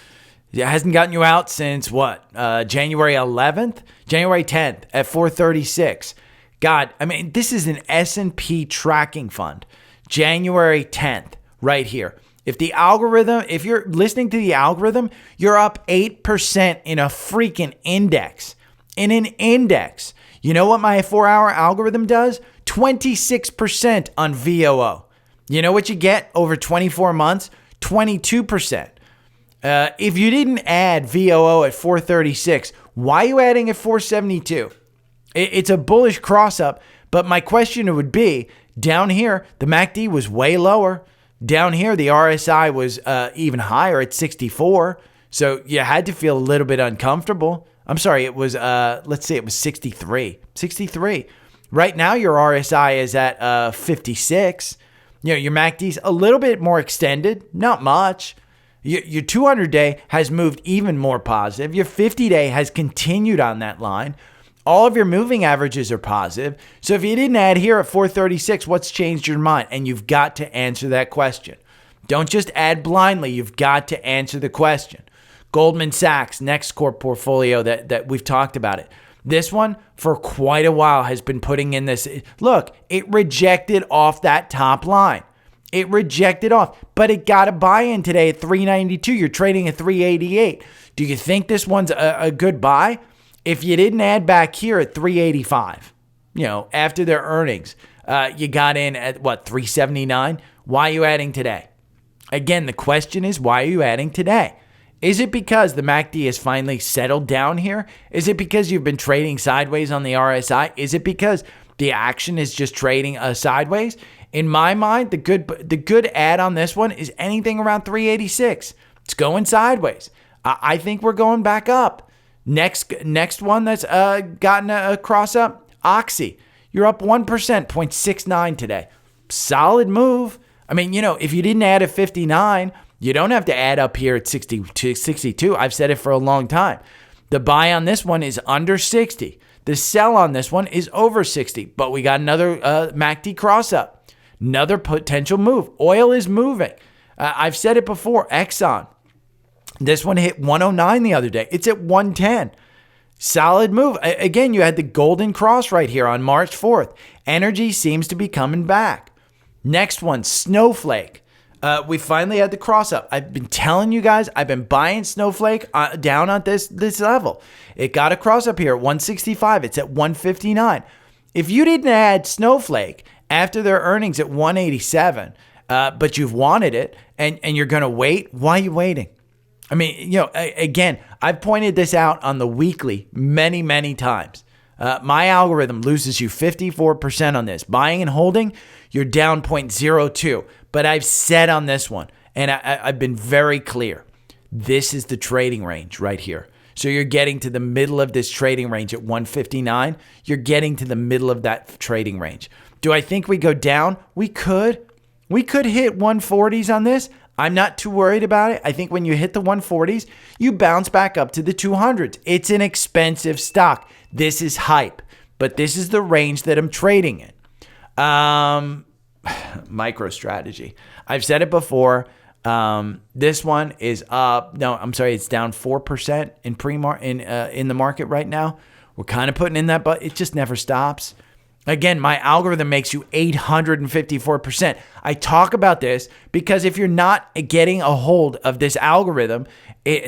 It hasn't gotten you out since what? January 11th? January 10th at 436. God, I mean, this is an S&P tracking fund. January 10th, right here. If you're listening to the algorithm, you're up 8% in a freaking index. In an index. You know what my 4-hour algorithm does? 26% on VOO. You know what you get over 24 months? 22%. If you didn't add VOO at 436, why are you adding at 472? It's a bullish cross up, but my question would be, down here, the MACD was way lower. Down here, the RSI was even higher at 64. So you had to feel a little bit uncomfortable. I'm sorry, it was, let's say it was 63. 63. Right now, your RSI is at 56. You know, your MACD's a little bit more extended, not much. Your 200-day has moved even more positive. Your 50-day has continued on that line. All of your moving averages are positive. So if you didn't add here at 436, what's changed your mind? And you've got to answer that question. Don't just add blindly. You've got to answer the question. Goldman Sachs, next core portfolio that we've talked about it. This one, for quite a while, has been putting in this. Look, it rejected off that top line. It rejected off, but it got a buy-in today at 392. You're trading at 388. Do you think this one's a good buy? If you didn't add back here at 385, you know, after their earnings, you got in at what, 379? Why are you adding today? Again, the question is, why are you adding today? Is it because the MACD has finally settled down here? Is it because you've been trading sideways on the RSI? Is it because the action is just trading sideways? In my mind, the good add on this one is anything around 386. It's going sideways. I think we're going back up. Next one that's gotten a cross up, Oxy. You're up 1%, 0.69 today. Solid move. I mean, you know, if you didn't add at 59, you don't have to add up here at 62. I've said it for a long time. The buy on this one is under 60. The sell on this one is over 60. But we got another MACD cross up. Another potential move. Oil is moving. I've said it before. Exxon. This one hit 109 the other day. It's at 110. Solid move. Again, you had the golden cross right here on March 4th. Energy seems to be coming back. Next one, Snowflake. We finally had the cross up. I've been telling you guys, I've been buying Snowflake down on this level. It got a cross up here at 165. It's at 159. If you didn't add Snowflake after their earnings at 187, but you've wanted it and you're going to wait, why are you waiting? I mean, you know, again, I've pointed this out on the weekly many, many times. My algorithm loses you 54% on this. Buying and holding, you're down 0.02. But I've said on this one, and I've been very clear, this is the trading range right here. So you're getting to the middle of this trading range at 159. You're getting to the middle of that trading range. Do I think we go down? We could. We could hit 140s on this. I'm not too worried about it. I think when you hit the 140s, you bounce back up to the 200s. It's an expensive stock. This is hype, but this is the range that I'm trading in. MicroStrategy. I've said it before. This one is up. No, I'm sorry. It's down 4% in the market right now. We're kind of putting in that, but it just never stops. Again, my algorithm makes you 854%. I talk about this because if you're not getting a hold of this algorithm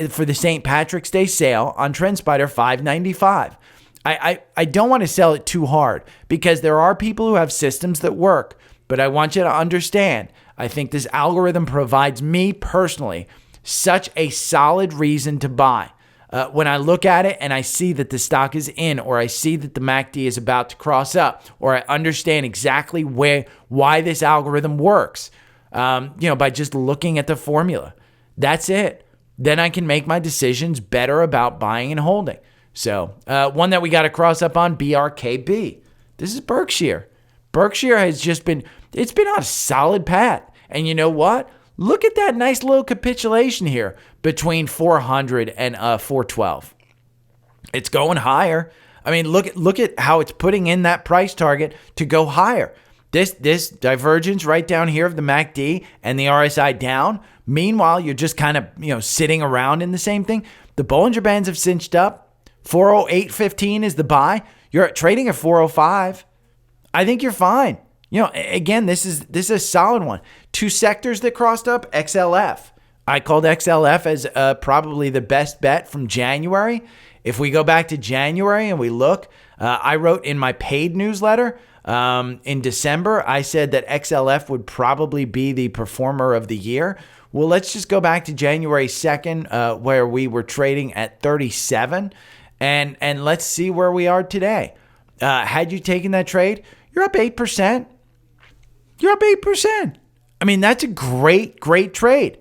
for the St. Patrick's Day sale on TrendSpider $595, I don't want to sell it too hard because there are people who have systems that work, but I want you to understand, I think this algorithm provides me personally such a solid reason to buy. When I look at it and I see that the stock is in, or I see that the MACD is about to cross up, or I understand exactly why this algorithm works, by just looking at the formula, that's it. Then I can make my decisions better about buying and holding. So one that we got to cross up on, BRK.B. This is Berkshire. Berkshire has it's been on a solid path. And you know what? Look at that nice little capitulation here between 400 and 412. It's going higher. I mean, look at how it's putting in that price target to go higher. This divergence right down here of the MACD and the RSI down. Meanwhile, you're just kind of sitting around in the same thing. The Bollinger Bands have cinched up. 408.15 is the buy. You're trading at 405. I think you're fine. Again, this is a solid one. Two sectors that crossed up, XLF. I called XLF as probably the best bet from January. If we go back to January and we look, I wrote in my paid newsletter in December, I said that XLF would probably be the performer of the year. Well, let's just go back to January 2nd, where we were trading at 37, and let's see where we are today. Had you taken that trade, you're up 8%. You're up 8%. I mean, that's a great trade.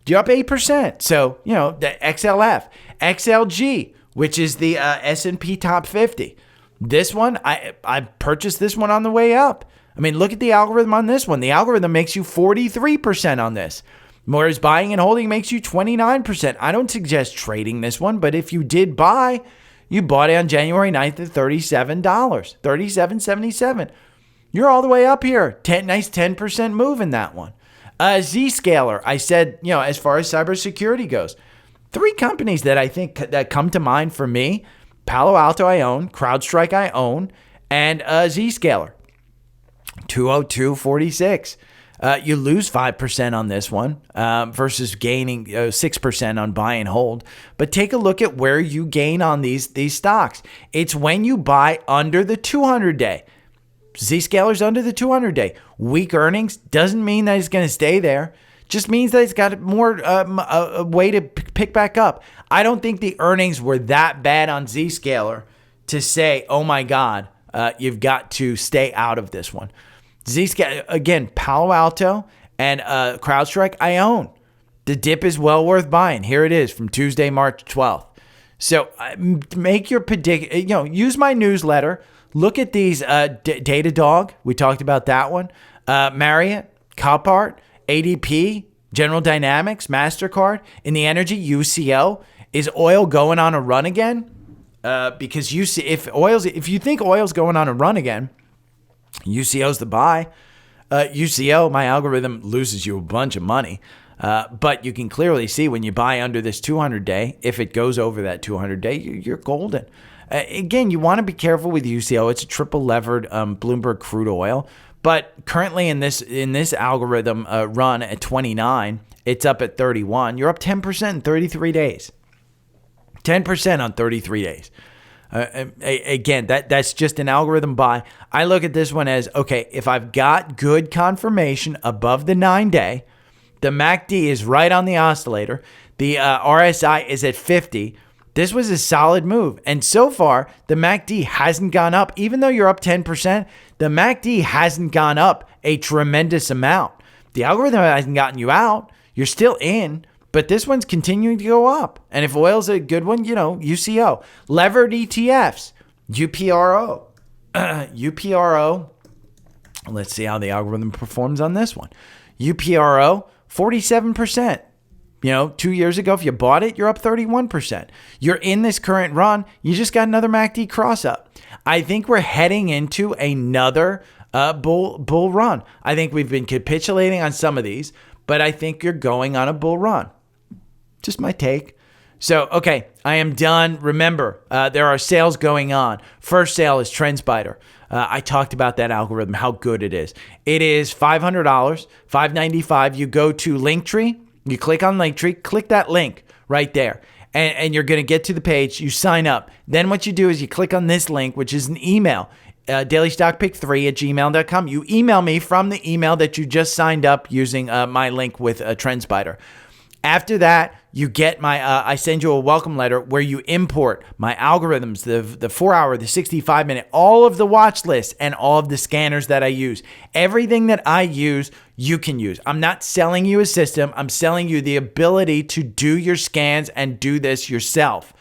You're up 8%. So, the XLF, XLG, which is the S&P Top 50. This one, I purchased this one on the way up. I mean, look at the algorithm on this one. The algorithm makes you 43% on this. Whereas buying and holding makes you 29%. I don't suggest trading this one, but if you did buy, you bought it on January 9th at $37, $37.77. You're all the way up here. Nice 10% move in that one. Zscaler, I said, as far as cybersecurity goes, three companies that I think that come to mind for me: Palo Alto I own, CrowdStrike I own, and Zscaler. 202.46. You lose 5% on this one versus gaining 6% on buy and hold. But take a look at where you gain on these stocks. It's when you buy under the 200-day. Zscaler's under the 200-day. Weak earnings doesn't mean that it's going to stay there. Just means that it's got more a way to pick back up. I don't think the earnings were that bad on Zscaler to say, oh my God, you've got to stay out of this one. Zscaler, again, Palo Alto and CrowdStrike, I own. The dip is well worth buying. Here it is from Tuesday, March 12th. So make your prediction. Use my newsletter. Look at these Datadog. We talked about that one. Marriott, Copart, ADP, General Dynamics, MasterCard. In the energy, UCO. Is oil going on a run again? Because if you think oil's going on a run again, UCO's the buy. UCO, my algorithm loses you a bunch of money. But you can clearly see when you buy under this 200-day, if it goes over that 200-day, you're golden. Again, you want to be careful with UCO. It's a triple levered Bloomberg crude oil. But currently in this algorithm run at 29, it's up at 31. You're up 10% in 33 days. 10% on 33 days. Again, that's just an algorithm buy. I look at this one as, okay, if I've got good confirmation above the 9-day, the MACD is right on the oscillator. The RSI is at 50. This was a solid move. And so far, the MACD hasn't gone up. Even though you're up 10%, the MACD hasn't gone up a tremendous amount. The algorithm hasn't gotten you out. You're still in, but this one's continuing to go up. And if oil's a good one, UCO. Levered ETFs, UPRO. UPRO. Let's see how the algorithm performs on this one. UPRO, 47%. 2 years ago, if you bought it, you're up 31%. You're in this current run. You just got another MACD cross up. I think we're heading into another bull run. I think we've been capitulating on some of these, but I think you're going on a bull run. Just my take. So, okay, I am done. Remember, there are sales going on. First sale is TrendSpider. I talked about that algorithm, how good it is. It is $500, $595. You go to Linktree, you click on Linktree, click that link right there, and you're going to get to the page. You sign up. Then what you do is you click on this link, which is an email, dailystockpick3@gmail.com. You email me from the email that you just signed up using my link with TrendSpider. After that, you get my, I send you a welcome letter where you import my algorithms, the 4-hour, the 65-minute, all of the watch lists and all of the scanners that I use. Everything that I use, you can use. I'm not selling you a system. I'm selling you the ability to do your scans and do this yourself.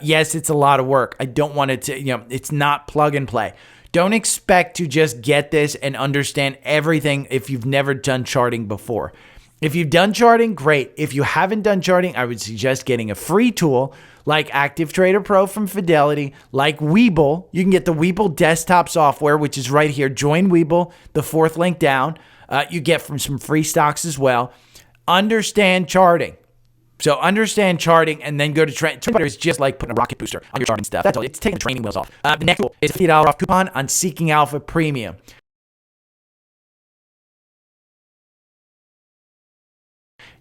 Yes, it's a lot of work. I don't want it to, it's not plug and play. Don't expect to just get this and understand everything if you've never done charting before. If you've done charting, great. If you haven't done charting, I would suggest getting a free tool like Active Trader Pro from Fidelity, like Webull. You can get the Webull desktop software, which is right here. Join Webull, the fourth link down. You get from some free stocks as well. Understand charting. So understand charting and then go to TrendSpider. Is just like putting a rocket booster on your charting stuff. That's all. It's taking the training wheels off. The next tool is a $50 off coupon on Seeking Alpha Premium.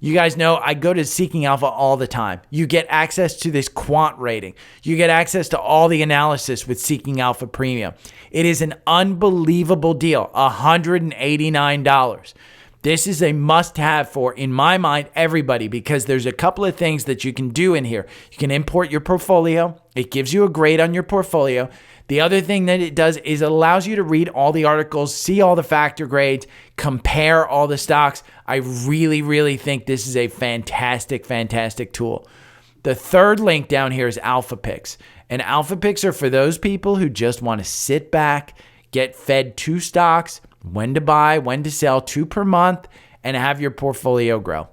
You guys know I go to Seeking Alpha all the time. You get access to this quant rating. You get access to all the analysis with Seeking Alpha Premium. It is an unbelievable deal, $189. This is a must-have for, in my mind, everybody, because there's a couple of things that you can do in here. You can import your portfolio. It gives you a grade on your portfolio. The other thing that it does is it allows you to read all the articles, see all the factor grades, compare all the stocks. I really, really think this is a fantastic, fantastic tool. The third link down here is Alpha Picks. And Alpha Picks are for those people who just want to sit back, get fed 2 stocks, when to buy, when to sell, 2 per month, and have your portfolio grow.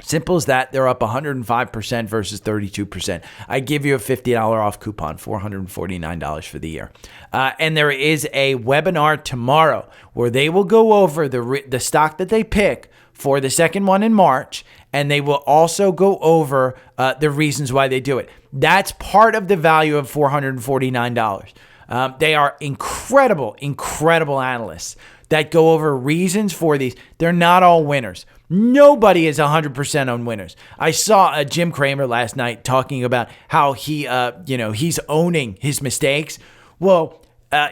Simple as that. They're up 105% versus 32%. I give you a $50 off coupon, $449 for the year. And there is a webinar tomorrow where they will go over the stock that they pick for the second one in March, and they will also go over the reasons why they do it. That's part of the value of $449. They are incredible, incredible analysts that go over reasons for these. They're not all winners. Nobody is 100% on winners. I saw Jim Cramer last night talking about how he, he's owning his mistakes. Well,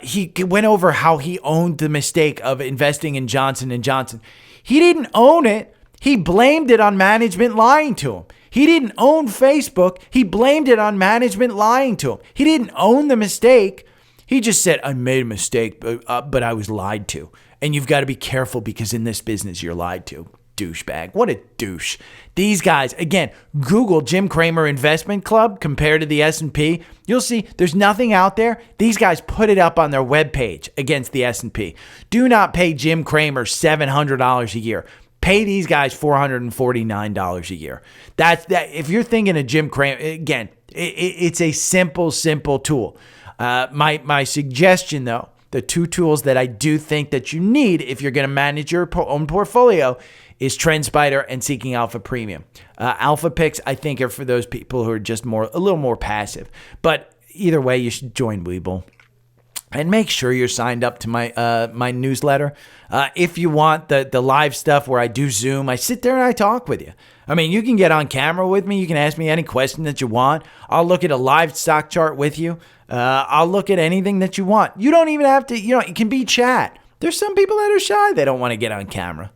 he went over how he owned the mistake of investing in Johnson & Johnson. He didn't own it. He blamed it on management lying to him. He didn't own Facebook. He blamed it on management lying to him. He didn't own the mistake. He just said, I made a mistake, but I was lied to. And you've got to be careful because in this business, you're lied to. Douchebag. What a douche. These guys, again, Google Jim Cramer Investment Club compared to the S&P. You'll see there's nothing out there. These guys put it up on their webpage against the S&P. Do not pay Jim Cramer $700 a year. Pay these guys $449 a year. That's that. If you're thinking of Jim Cramer, again, it's a simple tool. My suggestion, though, the 2 tools that I do think that you need if you're going to manage your own portfolio is TrendSpider and Seeking Alpha Premium. Alpha Picks, I think, are for those people who are just a little more passive. But either way, you should join Webull. And make sure you're signed up to my newsletter. If you want the live stuff where I do Zoom, I sit there and I talk with you. I mean, you can get on camera with me. You can ask me any question that you want. I'll look at a live stock chart with you. I'll look at anything that you want. You don't even have to, it can be chat. There's some people that are shy. They don't want to get on camera.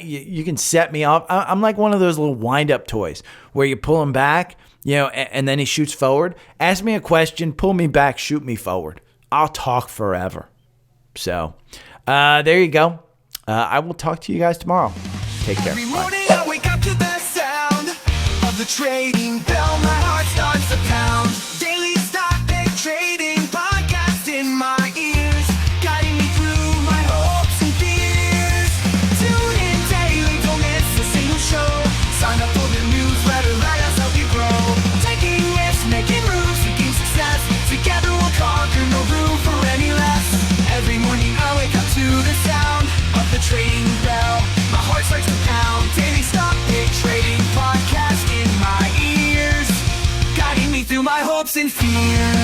You can set me up. I'm like one of those little wind-up toys where you pull him back, and then he shoots forward. Ask me a question, pull me back, shoot me forward. I'll talk forever. So, there you go. I will talk to you guys tomorrow. Take care. Every morning I wake up to the sound of the trading bell. My heart starts to pound. Daily stock pick trading podcast in my ears, guiding me through my hopes and fears. Tune in daily, don't miss a single show. Sign up for the newsletter, let us help you grow. Taking risks, making moves, seeking success. Together we'll conquer, no room for any less. Every morning I wake up to the sound of the trading bell. My heart starts to pound. Daily stock pick trading podcast in my ear. hopes and fears.